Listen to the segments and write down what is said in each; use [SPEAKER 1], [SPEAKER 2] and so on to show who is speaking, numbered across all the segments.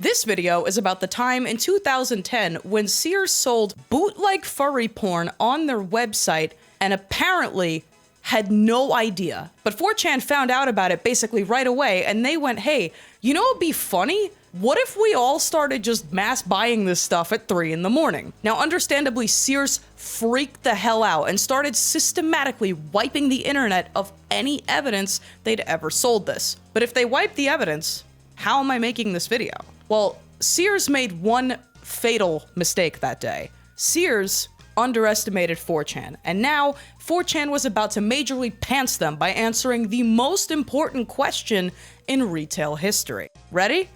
[SPEAKER 1] This video is about the time in 2010 when Sears sold bootleg furry porn on their website and apparently had no idea. But 4chan found out about it basically right away, and they went, hey, you know what'd be funny? What if we all started just mass buying this stuff at 3 in the morning? Now, understandably, Sears freaked the hell out and started systematically wiping the internet of any evidence they'd ever sold this. But if they wiped the evidence, how am I making this video? Well, Sears made one fatal mistake that day. Sears underestimated 4chan, and now 4chan was about to majorly pants them by answering the most important question in retail history. Ready?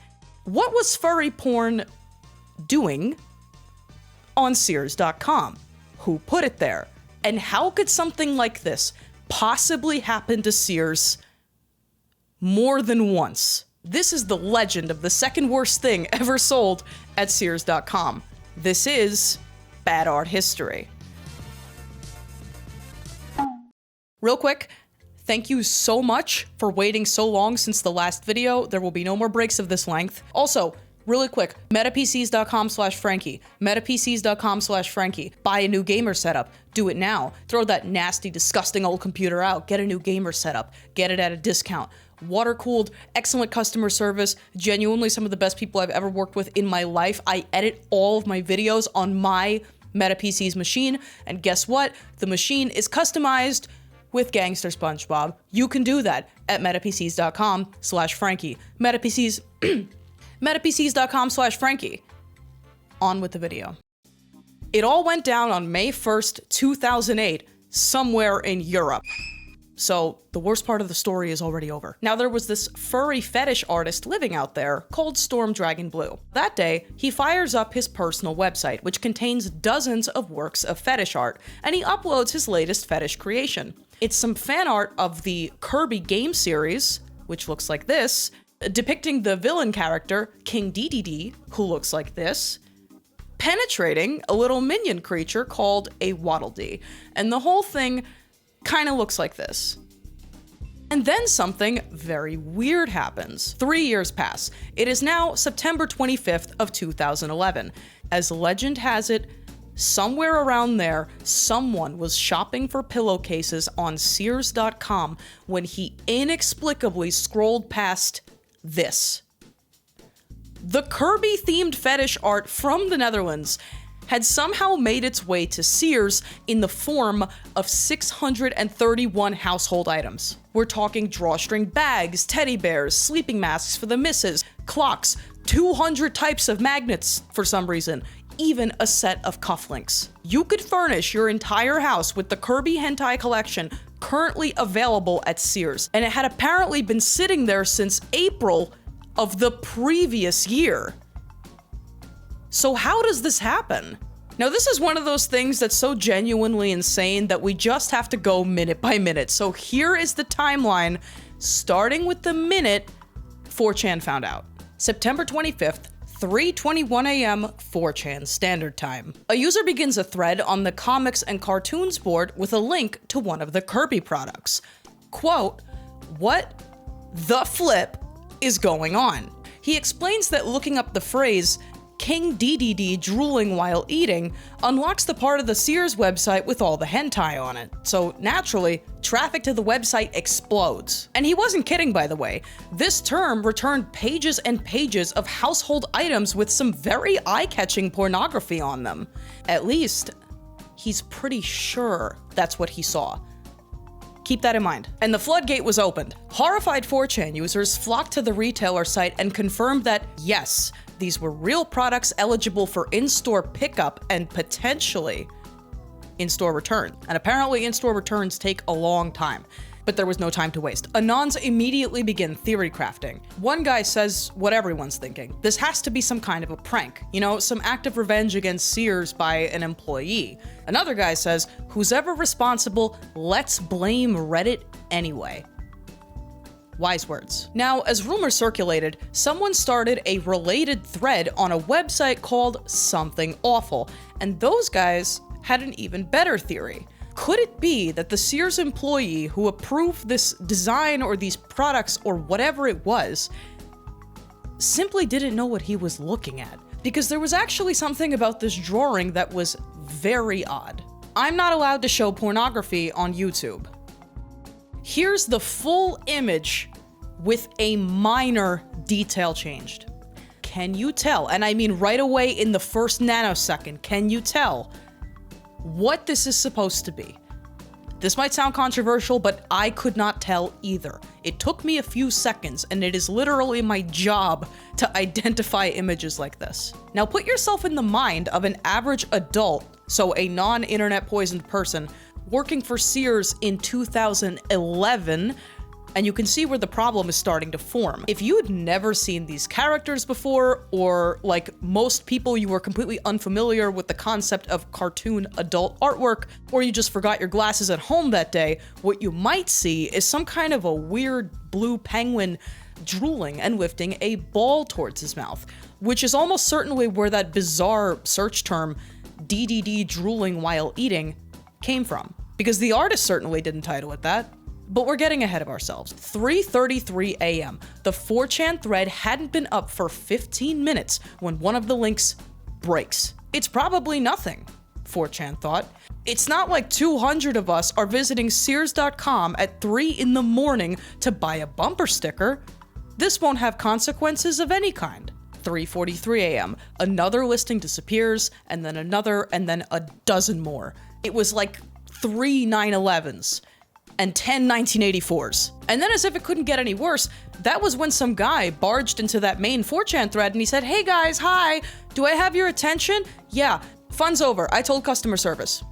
[SPEAKER 1] What was furry porn doing on Sears.com? Who put it there? And how could something like this possibly happen to Sears more than once? This is the legend of the second worst thing ever sold at Sears.com. This is bad art history. Real quick, thank you so much for waiting so long since the last video. There will be no more breaks of this length. Also, really quick, metapcs.com/Frankie, metapcs.com/Frankie. Buy a new gamer setup. Do it now. Throw that nasty, disgusting old computer out. Get a new gamer setup. Get it at a discount. Water-cooled, excellent customer service, genuinely some of the best people I've ever worked with in my life. I edit all of my videos on my MetaPC's machine, and guess what? The machine is customized with Gangster SpongeBob. You can do that at metapcs.com/Frankie. metapcs.com/Frankie. On with the video. It all went down on May 1st, 2008, somewhere in Europe. So the worst part of the story is already over. Now, there was this furry fetish artist living out there called StormDragonBlue. That day, he fires up his personal website, which contains dozens of works of fetish art, and he uploads his latest fetish creation. It's some fan art of the Kirby game series, which looks like this, depicting the villain character, King DDD, who looks like this, penetrating a little minion creature called a Waddle Dee. And the whole thing kind of looks like this. And then something very weird happens. 3 years pass. It is now September 25th of 2011. As legend has it, somewhere around there, someone was shopping for pillowcases on Sears.com when he inexplicably scrolled past this. The Kirby-themed fetish art from the Netherlands had somehow made its way to Sears in the form of 631 household items. We're talking drawstring bags, teddy bears, sleeping masks for the missus, clocks, 200 types of magnets for some reason, even a set of cufflinks. You could furnish your entire house with the Kirby hentai collection currently available at Sears, and it had apparently been sitting there since April of the previous year. So how does this happen? Now, this is one of those things that's so genuinely insane that we just have to go minute by minute. So here is the timeline, starting with the minute 4chan found out. September 25th, 3:21 a.m. 4chan Standard Time. A user begins a thread on the comics and cartoons board with a link to one of the Kirby products. Quote, "What the flip is going on?" He explains that looking up the phrase King DDD drooling while eating unlocks the part of the Sears website with all the hentai on it. So naturally, traffic to the website explodes. And he wasn't kidding, by the way. This term returned pages and pages of household items with some very eye-catching pornography on them. At least, he's pretty sure that's what he saw. Keep that in mind. And the floodgate was opened. Horrified 4chan users flocked to the retailer site and confirmed that, yes, these were real products eligible for in-store pickup and potentially in-store return. And apparently in-store returns take a long time. But there was no time to waste. Anons immediately begin theory crafting. One guy says what everyone's thinking. This has to be some kind of a prank. You know, some act of revenge against Sears by an employee. Another guy says, who's ever responsible, let's blame Reddit anyway. Wise words. Now, as rumors circulated, someone started a related thread on a website called Something Awful, and those guys had an even better theory. Could it be that the Sears employee who approved this design or these products or whatever it was simply didn't know what he was looking at, because there was actually something about this drawing that was very odd. I'm not allowed to show pornography on YouTube. Here's the full image with a minor detail changed. Can you tell, and I mean right away in the first nanosecond, can you tell what this is supposed to be? This might sound controversial, but I could not tell either. It took me a few seconds, and it is literally my job to identify images like this. Now put yourself in the mind of an average adult, so a non-internet poisoned person, working for Sears in 2011, and you can see where the problem is starting to form. If you had never seen these characters before, or like most people, you were completely unfamiliar with the concept of cartoon adult artwork, or you just forgot your glasses at home that day, what you might see is some kind of a weird blue penguin drooling and lifting a ball towards his mouth, which is almost certainly where that bizarre search term, DDD drooling while eating, came from. Because the artist certainly didn't title it that. But we're getting ahead of ourselves. 3:33 a.m. The 4chan thread hadn't been up for 15 minutes when one of the links breaks. It's probably nothing, 4chan thought. It's not like 200 of us are visiting Sears.com at 3 in the morning to buy a bumper sticker. This won't have consequences of any kind. 3:43 a.m. Another listing disappears, and then another, and then a dozen more. It was like 3 9/11s. And 10 1984s. And then, as if it couldn't get any worse, that was when some guy barged into that main 4chan thread and he said, "Hey guys, hi, do I have your attention? Yeah, fun's over, I told customer service."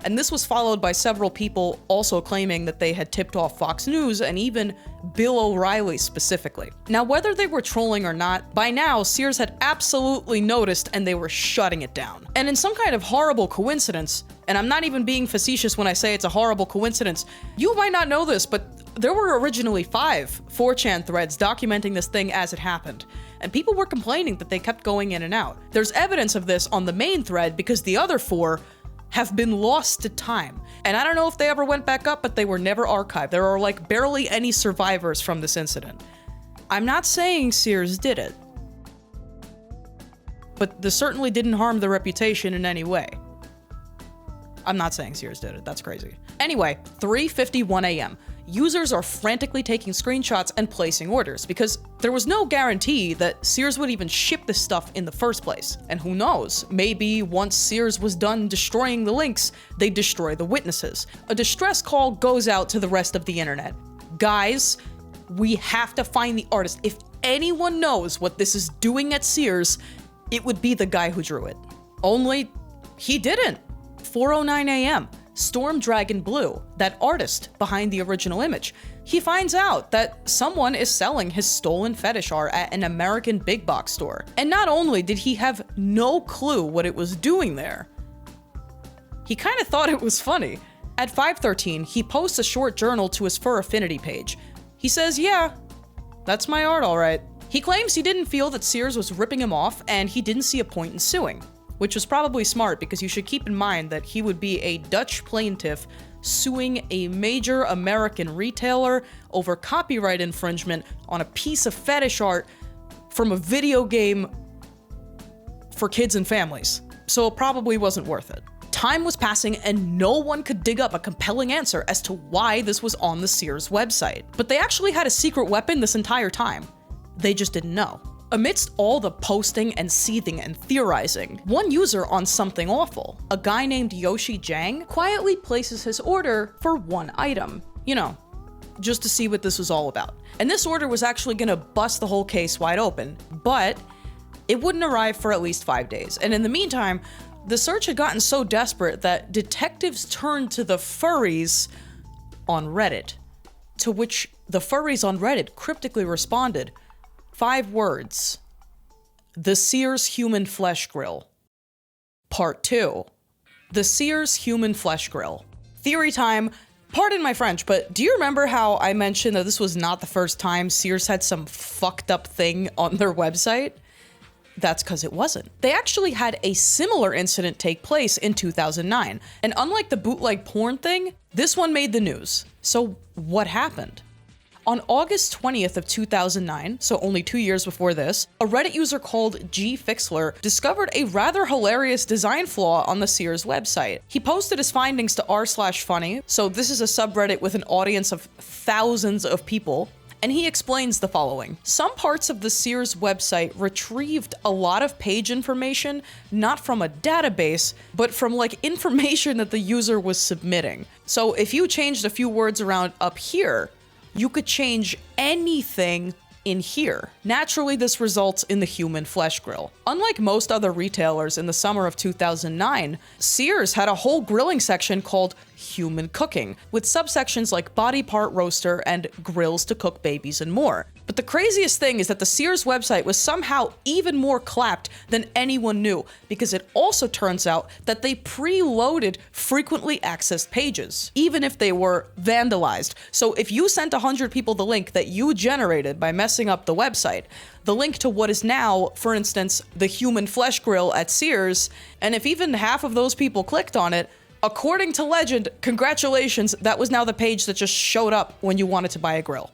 [SPEAKER 1] And this was followed by several people also claiming that they had tipped off Fox News and even Bill O'Reilly specifically. Now, whether they were trolling or not, by now Sears had absolutely noticed and they were shutting it down. And in some kind of horrible coincidence, and I'm not even being facetious when I say it's a horrible coincidence, you might not know this, but there were originally 5 4chan threads documenting this thing as it happened. And people were complaining that they kept going in and out. There's evidence of this on the main thread because the other 4 have been lost to time. And I don't know if they ever went back up, but they were never archived. There are like barely any survivors from this incident. I'm not saying Sears did it, but this certainly didn't harm the reputation in any way. I'm not saying Sears did it, that's crazy. Anyway, 3:51 a.m. Users are frantically taking screenshots and placing orders because there was no guarantee that Sears would even ship this stuff in the first place. And who knows, maybe once Sears was done destroying the links, they'd destroy the witnesses. A distress call goes out to the rest of the internet. Guys, we have to find the artist. If anyone knows what this is doing at Sears, it would be the guy who drew it. Only he didn't. 4:09 a.m. StormDragonBlue, that artist behind the original image, he finds out that someone is selling his stolen fetish art at an American big box store. And not only did he have no clue what it was doing there, he kind of thought it was funny. At 5:13, he posts a short journal to his Fur Affinity page. He says, "Yeah, that's my art all right." He claims he didn't feel that Sears was ripping him off and he didn't see a point in suing. Which was probably smart because you should keep in mind that he would be a Dutch plaintiff suing a major American retailer over copyright infringement on a piece of fetish art from a video game for kids and families. So it probably wasn't worth it. Time was passing and no one could dig up a compelling answer as to why this was on the Sears website. But they actually had a secret weapon this entire time. They just didn't know. Amidst all the posting and seething and theorizing, one user on Something Awful, a guy named Yoshi Jang, quietly places his order for one item. You know, just to see what this was all about. And this order was actually gonna bust the whole case wide open, but it wouldn't arrive for at least 5 days. And in the meantime, the search had gotten so desperate that detectives turned to the furries on Reddit, to which the furries on Reddit cryptically responded, 5 words: the Sears Human Flesh Grill. Part 2. The Sears Human Flesh Grill. Theory time. Pardon my French, but do you remember how I mentioned that this was not the first time Sears had some fucked up thing on their website? That's because it wasn't. They actually had a similar incident take place in 2009, and unlike the bootleg porn thing, this one made the news. So what happened? On August 20th of 2009, so only 2 years before this, a Reddit user called GFixler discovered a rather hilarious design flaw on the Sears website. He posted his findings to r/funny, so this is a subreddit with an audience of thousands of people, and he explains the following. Some parts of the Sears website retrieved a lot of page information, not from a database, but from like information that the user was submitting. So if you changed a few words around up here, you could change anything in here. Naturally, this results in the human flesh grill. Unlike most other retailers in the summer of 2009, Sears had a whole grilling section called human cooking, with subsections like body part roaster and grills to cook babies and more. But the craziest thing is that the Sears website was somehow even more clapped than anyone knew, because it also turns out that they preloaded frequently accessed pages, even if they were vandalized. So if you sent 100 people the link that you generated by messing up the website, the link to what is now, for instance, the human flesh grill at Sears, and if even half of those people clicked on it, according to legend, congratulations, that was now the page that just showed up when you wanted to buy a grill.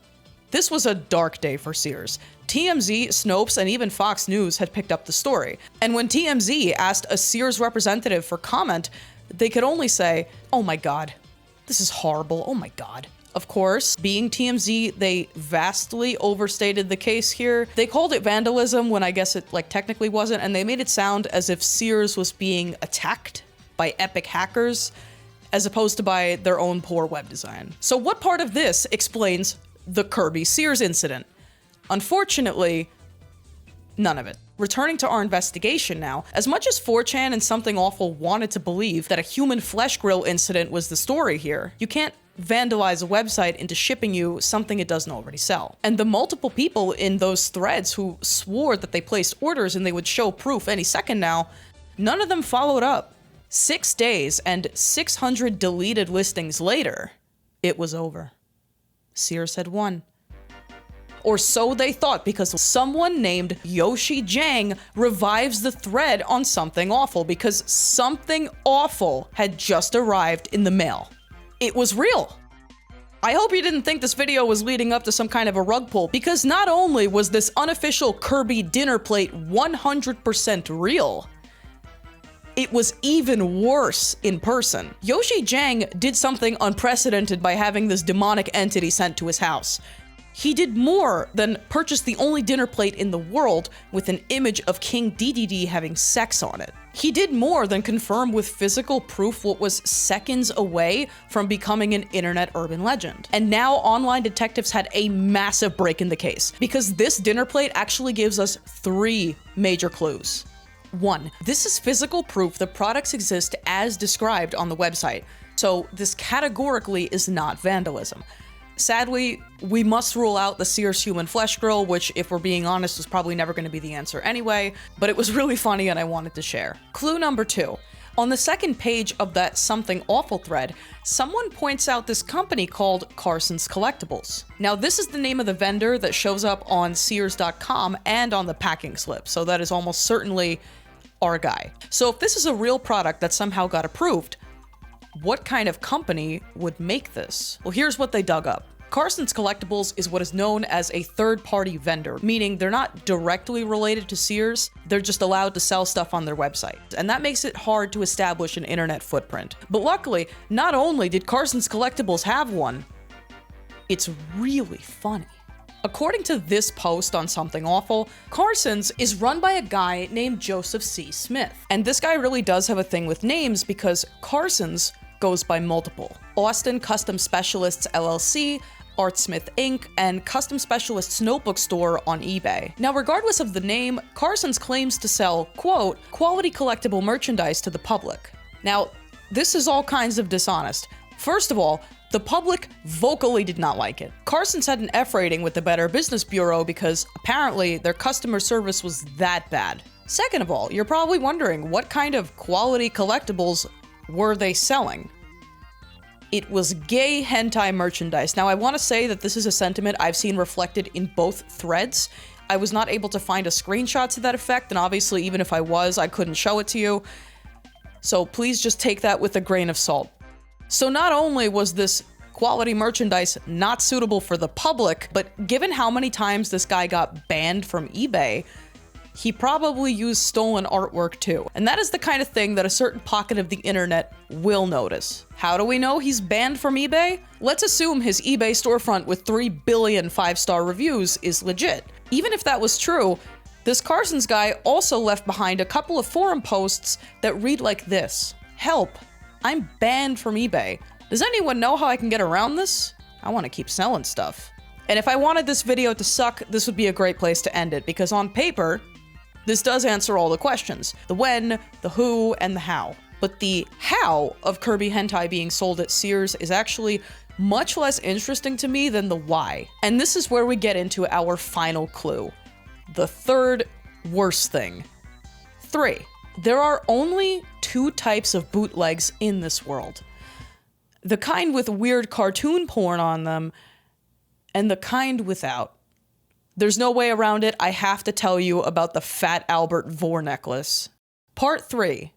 [SPEAKER 1] This was a dark day for Sears. TMZ, Snopes, and even Fox News had picked up the story. And when TMZ asked a Sears representative for comment, they could only say, "Oh my God, this is horrible, oh my God." Of course, being TMZ, they vastly overstated the case here. They called it vandalism when I guess it technically wasn't, and they made it sound as if Sears was being attacked by epic hackers, as opposed to by their own poor web design. So what part of this explains the Kirby Sears incident? Unfortunately, none of it. Returning to our investigation now, as much as 4chan and Something Awful wanted to believe that a human flesh grill incident was the story here, you can't vandalize a website into shipping you something it doesn't already sell. And the multiple people in those threads who swore that they placed orders and they would show proof any second now, none of them followed up. 6 days and 600 deleted listings later, it was over. Sears had won. Or so they thought, because someone named Yoshi Jang revives the thread on Something Awful because Something Awful had just arrived in the mail. It was real. I hope you didn't think this video was leading up to some kind of a rug pull, because not only was this unofficial Kirby dinner plate 100% real, it was even worse in person. Yoshi Jang did something unprecedented by having this demonic entity sent to his house. He did more than purchase the only dinner plate in the world with an image of King DDD having sex on it. He did more than confirm with physical proof what was seconds away from becoming an internet urban legend. And now online detectives had a massive break in the case, because this dinner plate actually gives us 3 major clues. 1, this is physical proof the products exist as described on the website, so this categorically is not vandalism. Sadly, we must rule out the Sears human flesh grill, which, if we're being honest, was probably never going to be the answer anyway, but it was really funny and I wanted to share. Clue number 2. On the second page of that Something Awful thread, someone points out this company called Carson's Collectibles. Now, this is the name of the vendor that shows up on Sears.com and on the packing slip, so that is almost certainly our guy. So if this is a real product that somehow got approved, what kind of company would make this? Well, here's what they dug up. Carson's Collectibles is what is known as a third-party vendor, meaning they're not directly related to Sears, they're just allowed to sell stuff on their website. And that makes it hard to establish an internet footprint. But luckily, not only did Carson's Collectibles have one, it's really funny. According to this post on Something Awful, Carson's is run by a guy named Joseph C. Smith. And this guy really does have a thing with names, because Carson's goes by multiple. Austin Custom Specialists LLC, Artsmith Inc., and Custom Specialists Notebook Store on eBay. Now, regardless of the name, Carson's claims to sell, quote, quality collectible merchandise to the public. Now, this is all kinds of dishonest. First of all, the public vocally did not like it. Carson's had an F rating with the Better Business Bureau because apparently their customer service was that bad. Second of all, you're probably wondering, what kind of quality collectibles were they selling? It was gay hentai merchandise. Now, I want to say that this is a sentiment I've seen reflected in both threads. I was not able to find a screenshot to that effect, and obviously, even if I was, I couldn't show it to you. So please just take that with a grain of salt. So not only was this quality merchandise not suitable for the public, but given how many times this guy got banned from eBay, he probably used stolen artwork too. And that is the kind of thing that a certain pocket of the internet will notice. How do we know he's banned from eBay? Let's assume his eBay storefront with 3 billion 5-star reviews is legit. Even if that was true, this Carson's guy also left behind a couple of forum posts that read like this: "Help, I'm banned from eBay. Does anyone know how I can get around this? I want to keep selling stuff." And if I wanted this video to suck, this would be a great place to end it, because on paper, this does answer all the questions. The when, the who, and the how. But the how of Kirby hentai being sold at Sears is actually much less interesting to me than the why. And this is where we get into our final clue. The third worst thing. 3. There are only 2 types of bootlegs in this world. The kind with weird cartoon porn on them, and the kind without. There's no way around it. I have to tell you about the Fat Albert VORE necklace. Part 3.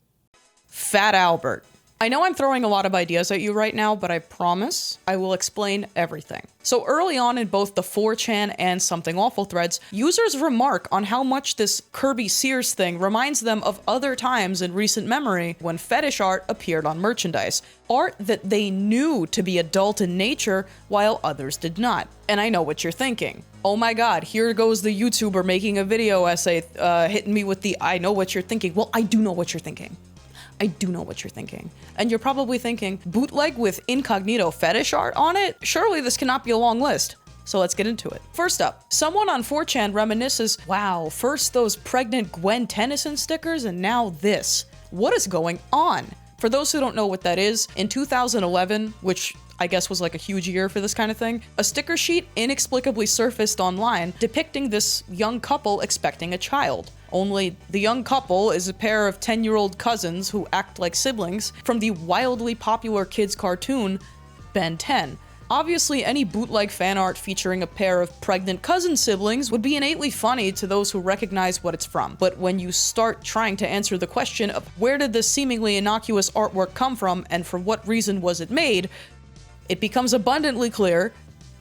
[SPEAKER 1] Fat Albert. I know I'm throwing a lot of ideas at you right now, but I promise I will explain everything. So early on in both the 4chan and Something Awful threads, users remark on how much this Kirby Sears thing reminds them of other times in recent memory when fetish art appeared on merchandise. Art that they knew to be adult in nature while others did not. And I know what you're thinking. Oh my god, here goes the YouTuber making a video essay hitting me with the "I know what you're thinking." Well, I do know what you're thinking. I do know what you're thinking. And you're probably thinking, bootleg with incognito fetish art on it? Surely this cannot be a long list. So let's get into it. First up, someone on 4chan reminisces, wow, first those pregnant Gwen Tennyson stickers and now this. What is going on? For those who don't know what that is, in 2011, which I guess was like a huge year for this kind of thing, a sticker sheet inexplicably surfaced online depicting this young couple expecting a child. Only the young couple is a pair of 10-year-old cousins who act like siblings from the wildly popular kids cartoon Ben 10. Obviously, any bootleg fan art featuring a pair of pregnant cousin siblings would be innately funny to those who recognize what it's from. But when you start trying to answer the question of where did this seemingly innocuous artwork come from and for what reason was it made, it becomes abundantly clear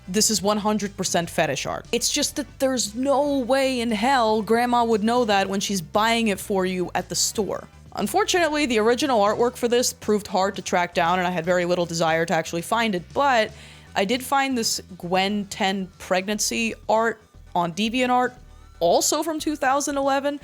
[SPEAKER 1] this is 100% fetish art. It's just that there's no way in hell grandma would know that when she's buying it for you at the store. Unfortunately, the original artwork for this proved hard to track down and I had very little desire to actually find it, but I did find this Gwen 10 pregnancy art on DeviantArt, also from 2011,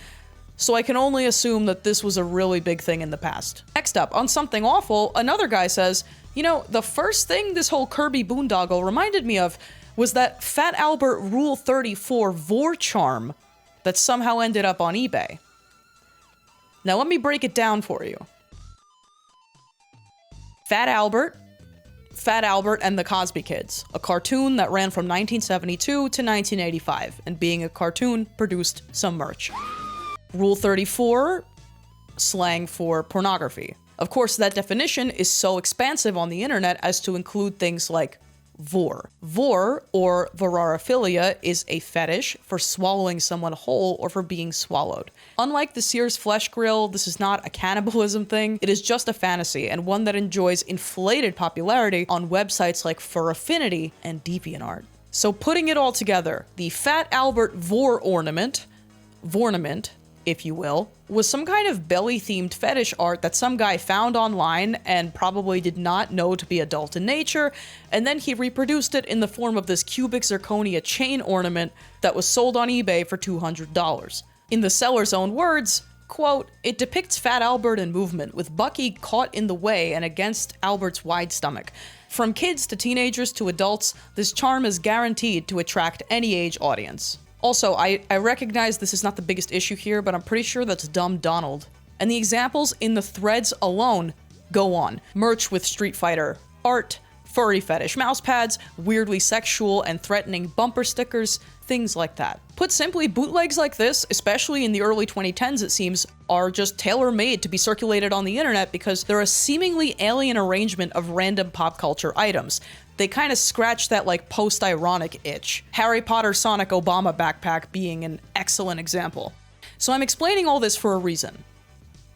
[SPEAKER 1] so I can only assume that this was a really big thing in the past. Next up, on Something Awful, another guy says, you know, the first thing this whole Kirby boondoggle reminded me of was that Fat Albert Rule 34 VORE charm that somehow ended up on eBay. Now let me break it down for you. Fat Albert and the Cosby Kids, a cartoon that ran from 1972 to 1985, and being a cartoon, produced some merch. Rule 34, slang for pornography. Of course, that definition is so expansive on the internet as to include things like VORE. VORE, or vorophilia, is a fetish for swallowing someone whole or for being swallowed. Unlike the Sears flesh grill, this is not a cannibalism thing, it is just a fantasy, and one that enjoys inflated popularity on websites like Fur Affinity and DeviantArt. So putting it all together, the Fat Albert VORE ornament, if you will, was some kind of belly-themed fetish art that some guy found online and probably did not know to be adult in nature, and then he reproduced it in the form of this cubic zirconia chain ornament that was sold on eBay for $200. In the seller's own words, quote, "It depicts Fat Albert in movement, with Bucky caught in the way and against Albert's wide stomach. From kids to teenagers to adults, this charm is guaranteed to attract any age audience." Also, I recognize this is not the biggest issue here, but I'm pretty sure that's Dumb Donald. And the examples in the threads alone go on. Merch with Street Fighter, art, furry fetish mouse pads, weirdly sexual and threatening bumper stickers, things like that. Put simply, bootlegs like this, especially in the early 2010s it seems, are just tailor-made to be circulated on the internet because they're a seemingly alien arrangement of random pop culture items. They kind of scratch that like post-ironic itch. Harry Potter Sonic Obama backpack being an excellent example. So I'm explaining all this for a reason.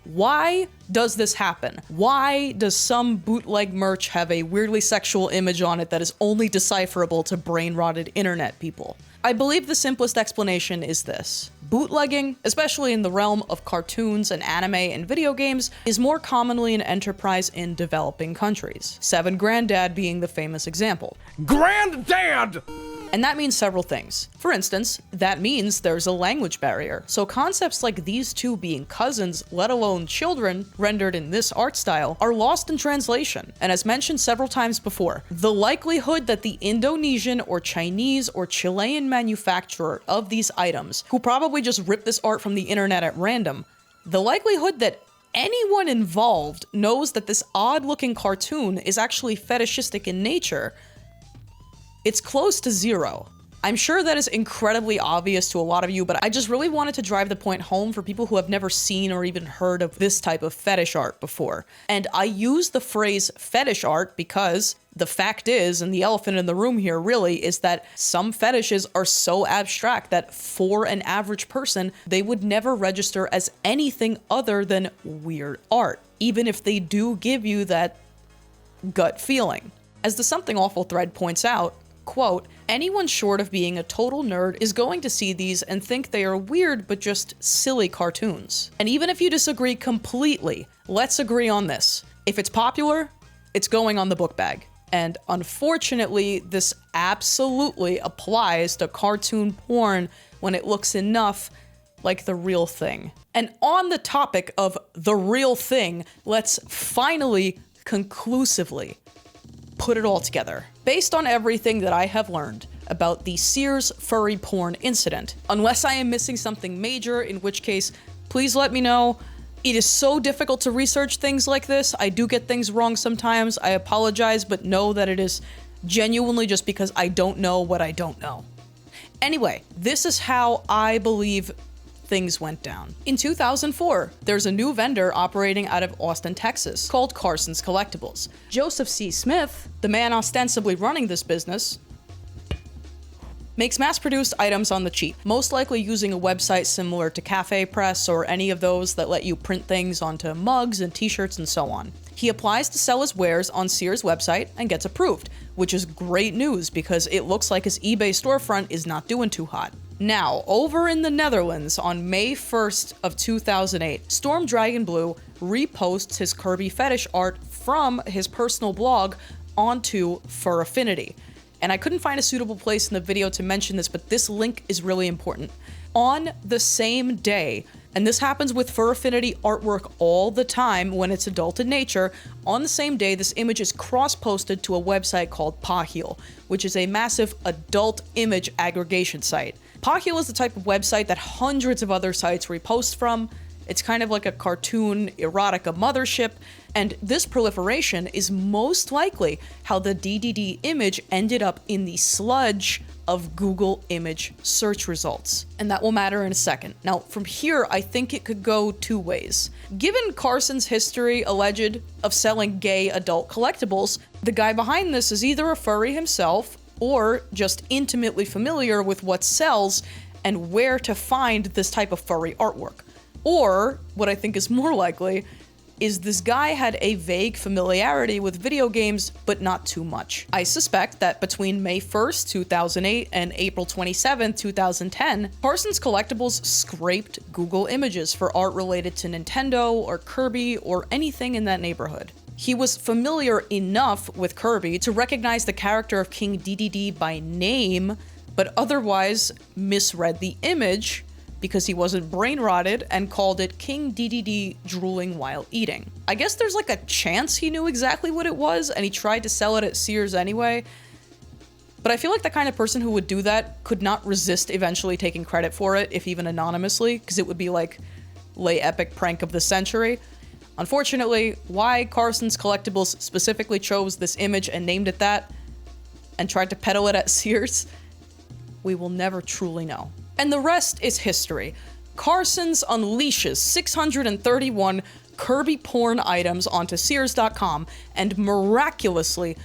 [SPEAKER 1] Why does this happen? Why does some bootleg merch have a weirdly sexual image on it that is only decipherable to brain-rotted internet people? I believe the simplest explanation is this. Bootlegging, especially in the realm of cartoons and anime and video games, is more commonly an enterprise in developing countries. Seven Granddad being the famous example.
[SPEAKER 2] Granddad!
[SPEAKER 1] And that means several things. For instance, that means there's a language barrier. So concepts like these two being cousins, let alone children, rendered in this art style, are lost in translation. And as mentioned several times before, the likelihood that the Indonesian or Chinese or Chilean manufacturer of these items, who probably just ripped this art from the internet at random, the likelihood that anyone involved knows that this odd-looking cartoon is actually fetishistic in nature, it's close to zero. I'm sure that is incredibly obvious to a lot of you, but I just really wanted to drive the point home for people who have never seen or even heard of this type of fetish art before. And I use the phrase fetish art because the fact is, and the elephant in the room here really, is that some fetishes are so abstract that for an average person, they would never register as anything other than weird art, even if they do give you that gut feeling. As the Something Awful thread points out, quote, anyone short of being a total nerd is going to see these and think they are weird but just silly cartoons. And even if you disagree completely, let's agree on this. If it's popular, it's going on the book bag. And unfortunately, this absolutely applies to cartoon porn when it looks enough like the real thing. And on the topic of the real thing, let's finally, conclusively, put it all together. Based on everything that I have learned about the Sears furry porn incident, unless I am missing something major, in which case, please let me know. It is so difficult to research things like this. I do get things wrong sometimes. I apologize, but know that it is genuinely just because I don't know what I don't know. Anyway, this is how I believe things went down. In 2004, there's a new vendor operating out of Austin, Texas, called Carson's Collectibles. Joseph C. Smith, the man ostensibly running this business, makes mass-produced items on the cheap, most likely using a website similar to Cafe Press or any of those that let you print things onto mugs and t-shirts and so on. He applies to sell his wares on Sears' website and gets approved, which is great news because it looks like his eBay storefront is not doing too hot. Now, over in the Netherlands, on May 1st of 2008, StormDragonBlue reposts his Kirby fetish art from his personal blog onto Fur Affinity. And I couldn't find a suitable place in the video to mention this, but this link is really important. On the same day, and this happens with Fur Affinity artwork all the time when it's adult in nature, on the same day this image is cross-posted to a website called Pahil, which is a massive adult image aggregation site. Pahil is the type of website that hundreds of other sites repost from. It's kind of like a cartoon erotica mothership, and this proliferation is most likely how the DDD image ended up in the sludge of Google image search results. And that will matter in a second. Now, from here, I think it could go two ways. Given Carson's history, alleged, of selling gay adult collectibles, the guy behind this is either a furry himself, or just intimately familiar with what sells and where to find this type of furry artwork. Or, what I think is more likely, is this guy had a vague familiarity with video games, but not too much. I suspect that between May 1st, 2008 and April 27th, 2010, Carson's Collectibles scraped Google Images for art related to Nintendo or Kirby or anything in that neighborhood. He was familiar enough with Kirby to recognize the character of King DDD by name, but otherwise misread the image because he wasn't brain-rotted and called it King DDD drooling while eating. I guess there's like a chance he knew exactly what it was and he tried to sell it at Sears anyway, but I feel like the kind of person who would do that could not resist eventually taking credit for it, if even anonymously, because it would be like lay epic prank of the century. Unfortunately, why Carson's Collectibles specifically chose this image and named it that, and tried to peddle it at Sears, we will never truly know. And the rest is history. Carson's unleashes 631 Kirby porn items onto Sears.com, and miraculously,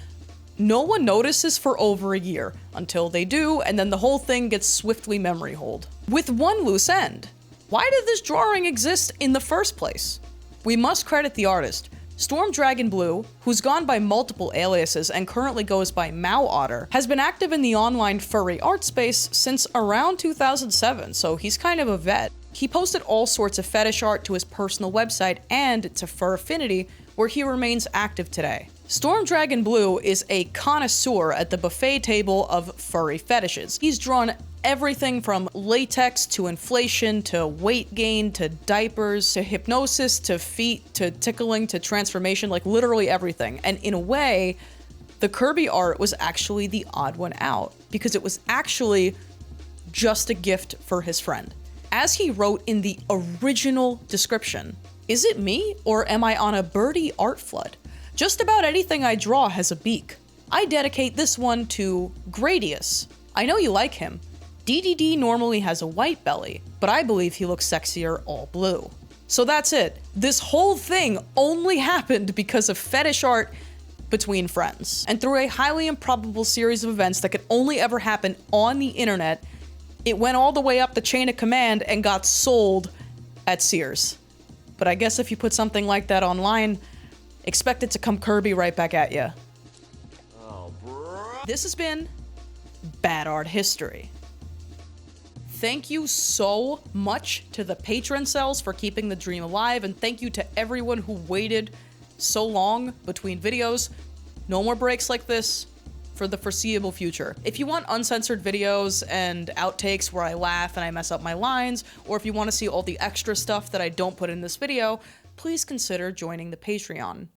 [SPEAKER 1] no one notices for over a year, until they do, and then the whole thing gets swiftly memory holed. With one loose end. Why did this drawing exist in the first place? We must credit the artist. StormDragonBlue, who's gone by multiple aliases and currently goes by Otter, has been active in the online furry art space since around 2007, so he's kind of a vet. He posted all sorts of fetish art to his personal website and to Fur Affinity, where he remains active today. StormDragonBlue is a connoisseur at the buffet table of furry fetishes. He's drawn everything from latex to inflation to weight gain to diapers to hypnosis to feet to tickling to transformation, like literally everything. And in a way, the Kirby art was actually the odd one out because it was actually just a gift for his friend. As he wrote in the original description, "Is it me or am I on a birdie art flood? Just about anything I draw has a beak. I dedicate this one to Gradius. I know you like him. DDD normally has a white belly, but I believe he looks sexier all blue." So that's it. This whole thing only happened because of fetish art between friends. And through a highly improbable series of events that could only ever happen on the internet, it went all the way up the chain of command and got sold at Sears. But I guess if you put something like that online, expect it to come Kirby right back at you.
[SPEAKER 2] Oh, bro.
[SPEAKER 1] This has been Bad Art History. Thank you so much to the patron cells for keeping the dream alive, and thank you to everyone who waited so long between videos. No more breaks like this for the foreseeable future. If you want uncensored videos and outtakes where I laugh and I mess up my lines, or if you want to see all the extra stuff that I don't put in this video, please consider joining the Patreon.